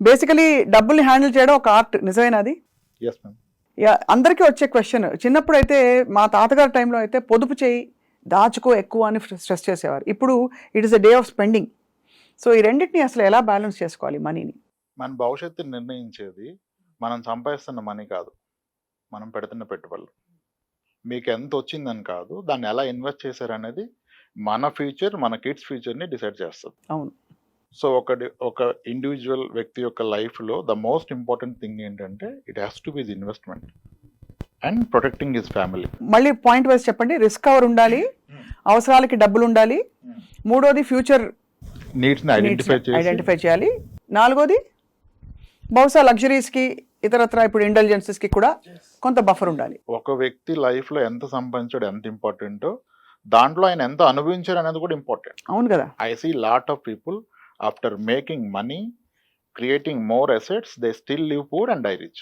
Basically డబ్బుల్ని handle చేయడం ఒక ఆర్ట్, నిజమేనా అది? Yes ma'am. అందరికీ వచ్చే క్వశ్చన్, చిన్నప్పుడు అయితే మా తాతగారి టైంలో అయితే పొదుపు చేయి దాచుకో ఎక్కువ అని స్ట్రెస్ చేసేవారు. ఇప్పుడు it is a day of spending. So ఈ రెండింటిని అసలు ఎలా బ్యాలెన్స్ చేసుకోవాలి మనీని? మన భవిష్యత్తుని నిర్ణయించేది మనం సంపాదిస్తున్న మనీ కాదు, మనం పెడుతున్న పెట్టుబడులు. మీకు ఎంత వచ్చిందని కాదు, దాన్ని ఎలా ఇన్వెస్ట్ చేశారనేది మన ఫ్యూచర్, మన కిడ్స్ ఫ్యూచర్ని డిసైడ్ చేస్తుంది. అవును. సో ఒక ఇండివిజువల్ వ్యక్తి యొక్క లైఫ్లో ద మోస్ట్ ఇంపార్టెంట్ థింగ్ ఏంటంటే it has to be the investment and protecting his family. మళ్ళీ పాయింట్ వైజ్ చెప్పండి. రిస్క్ కవర్ ఉండాలి, అవసరాలకి డబ్బులు ఉండాలి, మూడోది ఫ్యూచర్ నీడ్స్ని ఐడెంటిఫై చేయాలి, నాలుగోది బహుశా లగ్జరీస్కి ఇతరత్ర ఇప్పుడు ఇంటెలిజెన్సెస్కి కూడా కొంత బఫర్ ఉండాలి. ఒక వ్యక్తి లైఫ్లో ఎంత సంపాదించాడు ఎంత ఇంపార్టెంటో, దాంట్లో ఆయన ఎంత అనుభవించారు అనేది కూడా ఇంపార్టెంట్. అవును కదా. I see lot of people after making money, creating more assets, they still live poor and die rich.